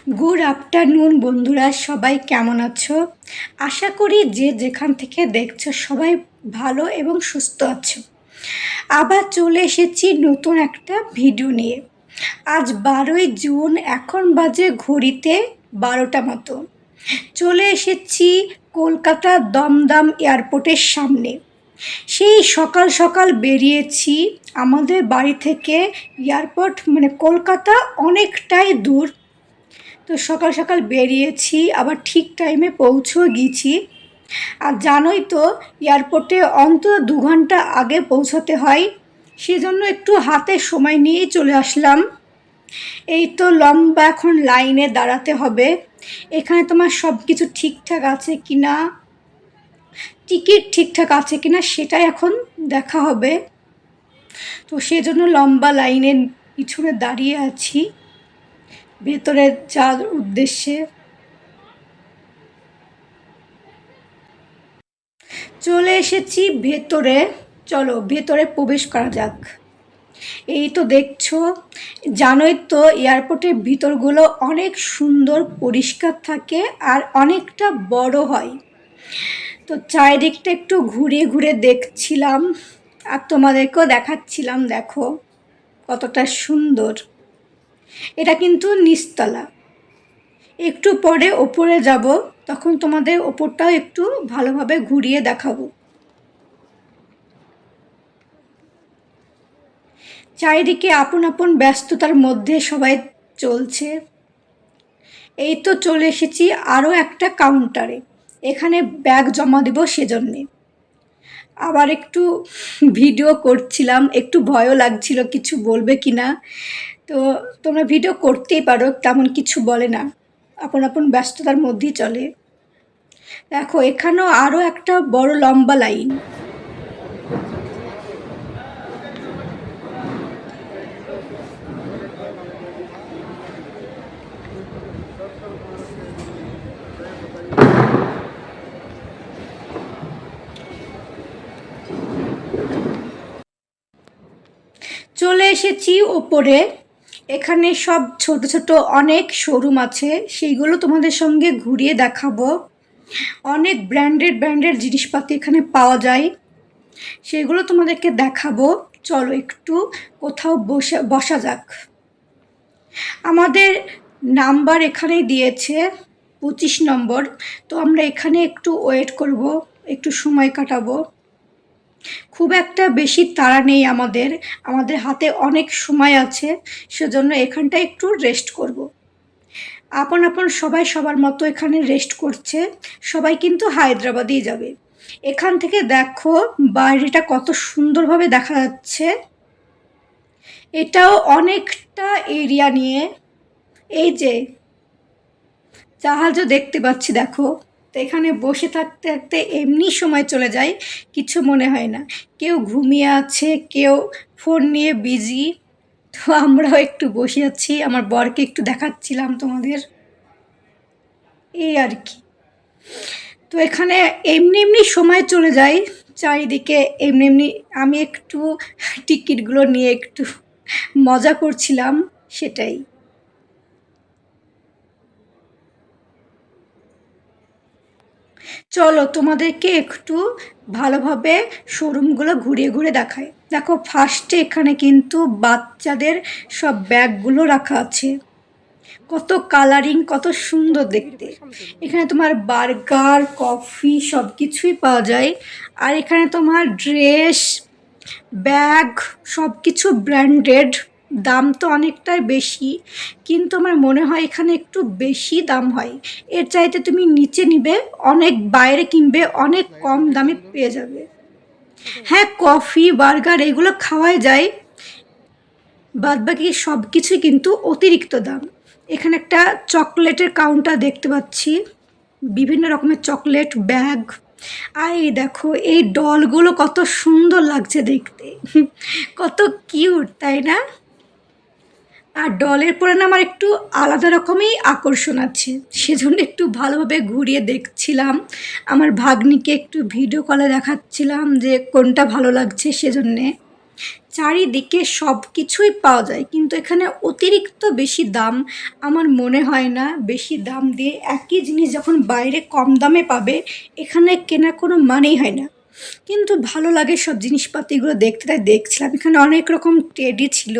Good afternoon বন্ধুরা, সবাই কেমন আছো? আশা করি যে যেখান থেকে দেখছো সবাই ভালো এবং সুস্থ আছো। আবার চলে এসেছি নতুন একটা ভিডিও নিয়ে। আজ 12ই জুন, এখন বাজে ঘড়িতে 12টা মতো। চলে এসেছি কলকাতা দমদম এয়ারপোর্টের সামনে। সেই সকাল সকাল বেরিয়েছি। আমাদের বাড়ি থেকে এয়ারপোর্ট মানে কলকাতা অনেকটাই দূর। তো সকাল সকাল বেরিয়েছি, আবার ঠিক টাইমে পৌঁছেও গিয়েছি। আর জানোই তো এয়ারপোর্টে অন্তত 2 ঘন্টা আগে পৌঁছাতে হয়, সেজন্য একটু হাতে সময় নিয়েই চলে আসলাম। এই তো লম্বা এখন লাইনে দাঁড়াতে হবে। এখানে তোমার সব কিছু ঠিকঠাক আছে কি না, টিকিট ঠিকঠাক আছে কি না সেটাই এখন দেখা হবে। তো সেজন্য লম্বা লাইনের পিছনে দাঁড়িয়ে আছি ভেতরে যাওয়ার উদ্দেশ্যে। চলে এসেছি ভেতরে, চলো ভেতরে প্রবেশ করা যাক। এই তো দেখছো, জানোই তো এয়ারপোর্টের ভিতরগুলো অনেক সুন্দর পরিষ্কার থাকে আর অনেকটা বড় হয়। তো চারিদিকটা একটু ঘুরিয়ে ঘুরে দেখছিলাম আর তোমাদেরকেও দেখাচ্ছিলাম, দেখো কতটা সুন্দর। এটা কিন্তু নিচতলা, একটু পরে ওপরে যাব, তখন তোমাদের ওপরটাও একটু ভালোভাবে ঘুরিয়ে দেখাবো। চারিদিকে আপন আপন ব্যস্ততার মধ্যে সবাই চলছে। এই তো চলে এসেছি আরও একটা কাউন্টারে, এখানে ব্যাগ জমা দেব সেজন্যে। আবার একটু ভিডিও করছিলাম, একটু ভয়ও লাগছিল কিছু বলবে কি না। তো তোমরা ভিডিও করতেই পারো, তেমন কিছু বলে না, আপন আপন ব্যস্ততার মধ্যেই চলে। দেখো এখানেও আরও একটা বড় লম্বা লাইন। চলে এসেছি ওপরে। এখানে সব ছোট ছোট অনেক শোরুম আছে, সেইগুলো তোমাদের সঙ্গে ঘুরিয়ে দেখাবো। অনেক ব্র্যান্ডেড জিনিসপাতি এখানে পাওয়া যায়, সেগুলো তোমাদেরকে দেখাবো। চলো একটু কোথাও বসা যাক। আমাদের নাম্বার এখানেই দিয়েছে 25 নম্বর। তো আমরা এখানে একটু ওয়েট করব, একটু সময় কাটাবো। খুব একটা বেশি তাড়া নেই আমাদের, আমাদের হাতে অনেক সময় আছে, সেজন্য এখানটায় একটু রেস্ট করব। আপন আপন সবাই সবার মতো এখানে রেস্ট করছে। সবাই কিন্তু হায়দ্রাবাদেই যাবে। এখান থেকে দেখো বাইরেটা কত সুন্দরভাবে দেখা যাচ্ছে। এটাও অনেকটা এরিয়া নিয়ে। এই যে জাহাজও দেখতে পাচ্ছি, দেখো। তো এখানে বসে থাকতে থাকতে এমনি সময় চলে যায়, কিছু মনে হয় না। কেউ ঘুমিয়ে আছে, কেউ ফোন নিয়ে বিজি। তো আমরাও একটু বসে আছি, আমার বরকে একটু দেখাচ্ছিলাম তোমাদের, এই আর কি। তো এখানে এমনি এমনি সময় চলে যায় চারিদিকে, এমনি এমনি। আমি একটু টিকিটগুলো নিয়ে একটু মজা করছিলাম, সেটাই। চলো তোমাদেরকে একটু ভালোভাবে শোরুমগুলো ঘুরিয়ে ঘুরে দেখাই। দেখো ফার্স্টে এখানে কিন্তু বাচ্চাদের সব ব্যাগগুলো রাখা আছে, কত কালারিং, কত সুন্দর দেখতে। এখানে তোমার বার্গার, কফি সব কিছুই পাওয়া যায়। আর এখানে তোমার ড্রেস, ব্যাগ সব কিছু ব্র্যান্ডেড। দাম তো অনেকটাই বেশি, কিন্তু আমার মনে হয় এখানে একটু বেশি দাম হয়। এর চাইতে তুমি নিচে নিবে, অনেক বাইরে কিনবে, অনেক কম দামে পেয়ে যাবে। হ্যাঁ, কফি বার্গার এগুলো খাওয়াই যায়, বাদবাকি সব কিছুই কিন্তু অতিরিক্ত দাম। এখানে একটা চকলেটের কাউন্টার দেখতে পাচ্ছি, বিভিন্ন রকমের চকলেট, ব্যাগ। আর এই দেখো এই ডলগুলো কত সুন্দর লাগছে দেখতে, কত কিউট, তাই না? আর ডলের পরে না আমার একটু আলাদা রকমই আকর্ষণ আছে, সেজন্য একটু ভালোভাবে ঘুরিয়ে দেখছিলাম। আমার ভাগ্নিকে একটু ভিডিও কলে দেখাচ্ছিলাম যে কোনটা ভালো লাগছে, সেজন্যে। চারিদিকে সব কিছুই পাওয়া যায়, কিন্তু এখানে অতিরিক্ত বেশি দাম আমার মনে হয় না। বেশি দাম দিয়ে একই জিনিস যখন বাইরে কম দামে পাবে, এখানে কেনার কোনো মানেই হয় না। কিন্তু ভালো লাগে সব জিনিসপাতিগুলো দেখতে, তাই দেখছিলাম। এখানে অনেক রকম টেডি ছিল।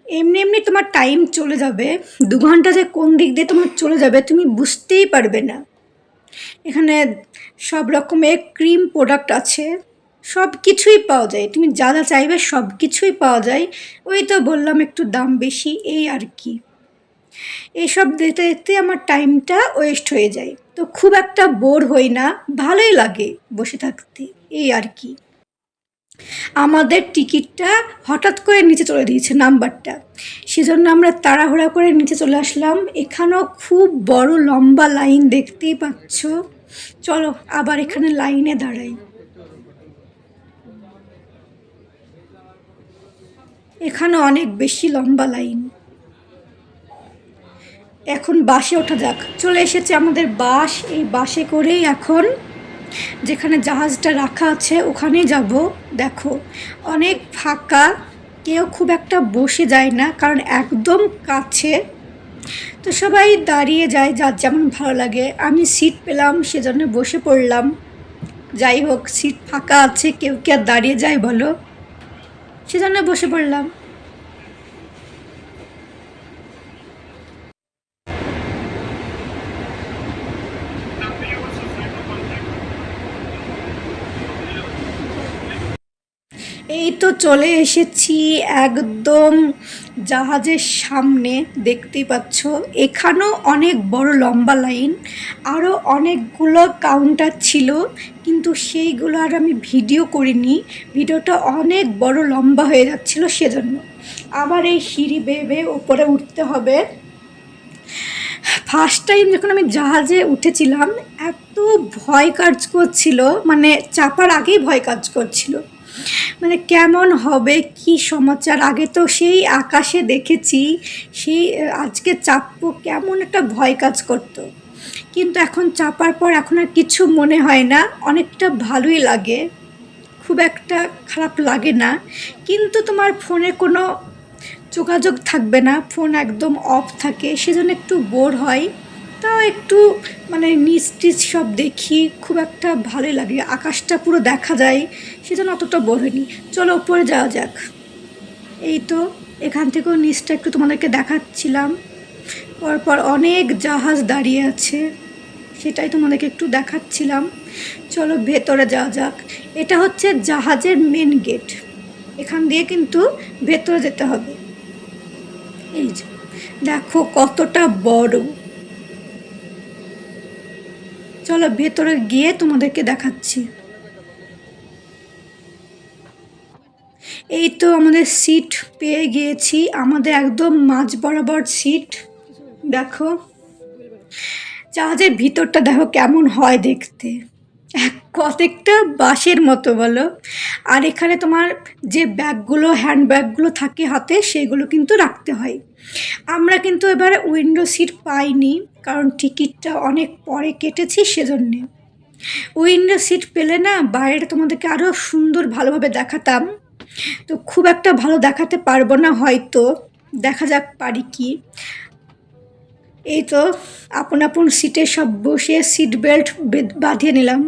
এমনি এমনি তোমার টাইম চলে যাবে, 2 ঘন্টা যে কোন দিক দিয়ে তোমার চলে যাবে তুমি বুঝতেই পারবে না। এখানে সব রকমের ক্রিম প্রোডাক্ট আছে, সব কিছুই পাওয়া যায়, তুমি যা যা চাইবে সব কিছুই পাওয়া যায়। ওই তো বললাম একটু দাম বেশি, এই আর কি। এইসব দেখতে দেখতে আমার টাইমটা ওয়েস্ট হয়ে যায়, তো খুব একটা বোর হই না, ভালোই লাগে বসে থাকতে, এই আর কি। আমাদের টিকিটটা হঠাৎ করে নিচে চলে দিয়েছে নাম্বারটা, সেজন্য আমরা তাড়াহুড়া করে নিচে চলে আসলাম। এখানেও খুব বড় লম্বা লাইন, দেখতেই পাচ্ছ। চলো আবার এখানে লাইনে দাঁড়াই। এখানে অনেক বেশি লম্বা লাইন। এখন বাসে ওঠা যাক। চলে এসেছে আমাদের বাস, এই বাসে করেই এখন যেখানে জাহাজটা রাখা আছে ওখানেই যাব। দেখো অনেক ফাঁকা, কেউ খুব একটা বসে যায় না, কারণ একদম কাছে। তো সবাই দাঁড়িয়ে যায়, যার যেমন ভালো লাগে। আমি সিট পেলাম সেজন্য বসে পড়লাম। যাই হোক, সিট ফাঁকা আছে, কেউ কি আর দাঁড়িয়ে যায় বলো, সেজন্য বসে পড়লাম। এই তো চলে এসেছি একদম জাহাজের সামনে, দেখতেই পাচ্ছ। এখানেও অনেক বড় লম্বা লাইন, আরও অনেকগুলো কাউন্টার ছিল, কিন্তু সেইগুলো আর আমি ভিডিও করিনি। ভিডিওটা অনেক বড় লম্বা হয়ে যাচ্ছিল, সেজন্য। আবার এই সিঁড়ি বেয়ে বেয়ে উপরে উঠতে হবে। ফার্স্ট টাইম যখন আমি জাহাজে উঠেছিলাম, এত ভয় কাজ করছিল, মানে চাপার আগেই ভয় কাজ করছিল। মানে কেমন হবে, কি সমাচার, আগে তো সেই আকাশে দেখেছি, সেই আজকে চাপবো, কেমন একটা ভয় কাজ করতো। কিন্তু এখন চাপার পর এখন আর কিছু মনে হয় না, অনেকটা ভালোই লাগে, খুব একটা খারাপ লাগে না। কিন্তু তোমার ফোনে কোনো যোগাযোগ থাকবে না, ফোন একদম অফ থাকে, সেজন্য একটু বোর হয়। তাও একটু মানে নিচ টিচ সব দেখি, খুব একটা ভালোই লাগে, আকাশটা পুরো দেখা যায়, সেজন্য অতটা বোর হয়নি। চলো উপরে যাওয়া যাক। এই তো এখান থেকেও নিচটা একটু তোমাদেরকে দেখাচ্ছিলাম। পরপর অনেক জাহাজ দাঁড়িয়ে আছে, সেটাই তোমাদেরকে একটু দেখাচ্ছিলাম। চলো ভেতরে যাওয়া যাক। এটা হচ্ছে জাহাজের মেন গেট, এখান দিয়ে কিন্তু ভেতরে যেতে হবে। এই যে দেখো কতটা বড়। চলো ভেতরে গিয়ে তোমাদেরকে দেখাচ্ছি। এই তো আমাদের সিট পেয়ে গিয়েছি, আমাদের একদম মাঝ বরাবর সিট। দেখো জাহাজের ভিতরটা দেখো কেমন হয় দেখতে, কতটা বাঁশের মতো বলো। আর এখানে তোমার যে ব্যাগগুলো, হ্যান্ড ব্যাগগুলো থাকে হাতে, সেগুলো কিন্তু রাখতে হয়। আমরা কিন্তু এবার উইন্ডো সিট পাইনি, কারণ টিকিটটা অনেক পরে কেটেছি, সেজন্যে। উইন্ডো সিট পেলে না বাইরে তোমাদেরকে আরও সুন্দর ভালোভাবে দেখাতাম, তো খুব একটা ভালো দেখাতে পারবো না হয়তো, দেখা যাক পারি কি। এই তো আপন আপন সিটে সব বসে সিট বেল্ট বাঁধিয়ে নিলাম।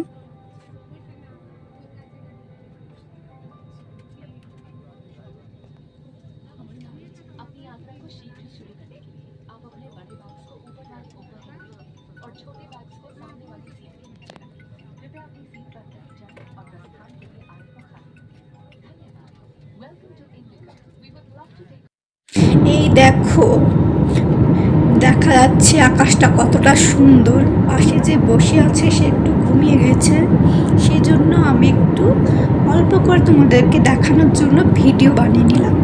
এই দেখো দেখা যাচ্ছে আকাশটা কতটা সুন্দর। পাশে যে বসে আছে সে একটু ঘুমিয়ে গেছে, সেই জন্য আমি একটু অল্প করে তোমাদেরকে দেখানোর জন্য ভিডিও বানিয়ে নিলাম।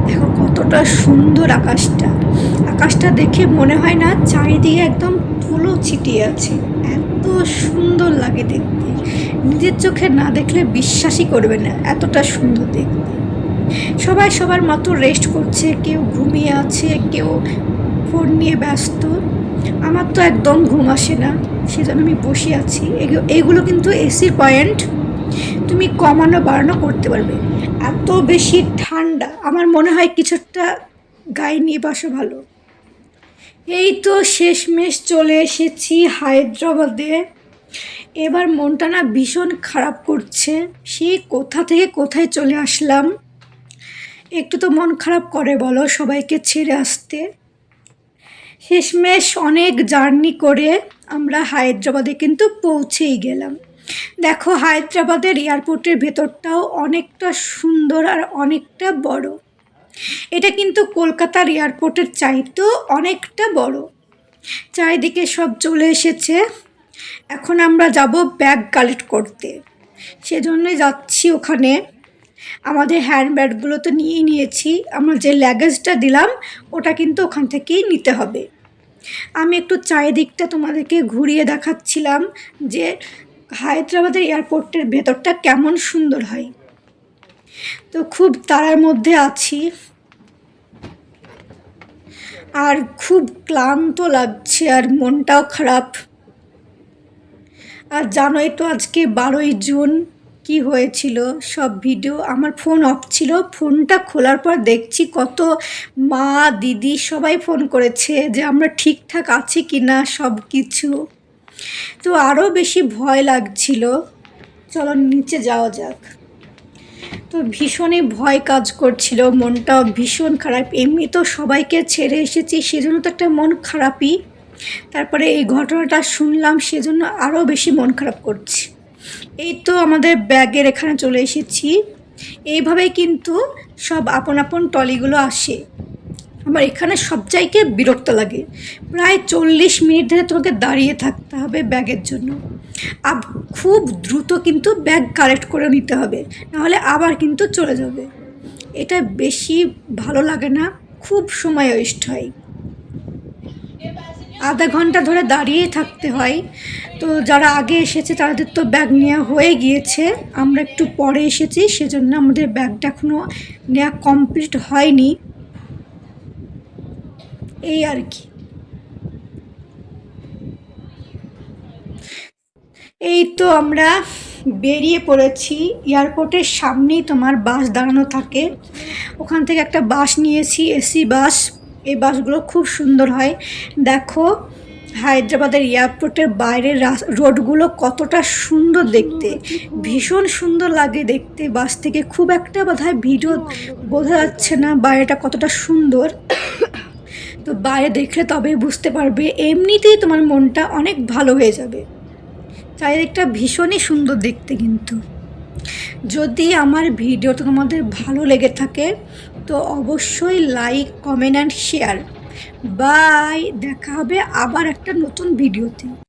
দেখো কতটা সুন্দর আকাশটা, আকাশটা দেখে মনে হয় না চারিদিকে একদম তুলো ছিটিয়ে আছে, এত সুন্দর লাগে দেখতে। নিজের চোখে না দেখলে বিশ্বাসই করবে না, এতটা সুন্দর দেখতে। সবাই সবার মতো রেস্ট করছে, কেউ ঘুমিয়ে আছে, কেউ ফোন নিয়ে ব্যস্ত। আমার তো একদম ঘুম আসে না, সেজন্য আমি বসে আছি। এগুলো কিন্তু এসি পয়েন্ট, তুমি কমানো বাড়ানো করতে পারবে। এত বেশি ঠান্ডা, আমার মনে হয় কিছু একটা গায়ে নিয়ে বসা ভালো। এই তো শেষমেশ চলে এসেছি হায়দ্রাবাদে। এবার মনটা না ভীষণ খারাপ করছে, সেই কোথা থেকে কোথায় চলে আসলাম। একটু তো মন খারাপ করে বলো সবাইকে ছেড়ে আসতে। শেষমেশ অনেক জার্নি করে আমরা হায়দ্রাবাদে কিন্তু পৌঁছেই গেলাম। দেখো হায়দ্রাবাদের এয়ারপোর্টের ভেতরটাও অনেকটা সুন্দর আর অনেকটা বড়। এটা কিন্তু কলকাতার এয়ারপোর্টের চাইতেও অনেকটা বড়। চারিদিকে সব চলে এসেছে। এখন আমরা যাব ব্যাগ কালেক্ট করতে, সেজন্যই যাচ্ছি ওখানে। আমাদের হ্যান্ডব্যাগগুলো তো নিয়েই নিয়েছি, আমরা যে লাগেজটা দিলাম ওটা কিন্তু ওখান থেকেই নিতে হবে। আমি একটু চারিদিকটা তোমাদেরকে ঘুরিয়ে দেখাচ্ছিলাম যে হায়দ্রাবাদের এয়ারপোর্টের ভেতরটা কেমন সুন্দর হয়। তো খুব তাড়ার মধ্যে আছি আর খুব ক্লান্ত লাগছে আর মনটাও খারাপ। আর জানোই তো আজকে 12ই জুন কি হয়েছিল, সব ভিডিও আমার ফোন অফ ছিল। ফোনটা খোলার পর দেখছি কত মা দিদি সবাই ফোন করেছে যে আমরা ঠিকঠাক আছি কি না সব কিছু। তো আরও বেশি ভয় লাগছিল। চলো নিচে যাওয়া যাক। তো ভীষণই ভয় কাজ করছিল, মনটাও ভীষণ খারাপ। এমনি তো সবাইকে ছেড়ে এসেছি, সেজন্য তো একটা মন খারাপই। তারপরে এই ঘটনাটা শুনলাম, সেজন্য আরও বেশি মন খারাপ করছে। এই তো আমাদের ব্যাগের এখানে চলে এসেছি। এইভাবেই কিন্তু সব আপন আপন ট্রলিগুলো আসে। আমার এখানে সব জায়গায় বিরক্ত লাগে, প্রায় 40 মিনিট ধরে তোমাকে দাঁড়িয়ে থাকতে হবে ব্যাগের জন্য। খুব দ্রুত কিন্তু ব্যাগ কালেক্ট করে নিতে হবে, নাহলে আবার কিন্তু চলে যাবে। এটা বেশি ভালো লাগে না, খুব সময় ওয়েস্ট হয়। আধা ঘন্টা ধরে দাঁড়িয়েই থাকতে হয়। তো যারা আগে এসেছে তাদের তো ব্যাগ নেওয়া হয়ে গিয়েছে, আমরা একটু পরে এসেছি, সেজন্য আমাদের ব্যাগটা এখনও নেওয়া কমপ্লিট হয়নি, এই আর কি। এই তো আমরা বেরিয়ে পড়েছি। এয়ারপোর্টের সামনেই তোমার বাস দাঁড়ানো থাকে, ওখান থেকে একটা বাস নিয়েছি, এসি বাস। এই বাসগুলো খুব সুন্দর হয়। দেখো হায়দ্রাবাদের এয়ারপোর্টের বাইরের রোডগুলো কতটা সুন্দর দেখতে, ভীষণ সুন্দর লাগে দেখতে বাস থেকে। খুব একটা বোধহয় ভিডিও বোঝা যাচ্ছে না বাইরেটা কতটা সুন্দর, তো বাইরে দেখলে তবেই বুঝতে পারবে। এমনিতেই তোমার মনটা অনেক ভালো হয়ে যাবে। চারিদিকটা ভীষণই সুন্দর দেখতে। কিন্তু যদি আমার ভিডিওটা তোমাদের ভালো লেগে থাকে তো অবশ্যই like comment and share. Bye, দেখা হবে আবার একটা নতুন ভিডিওতে।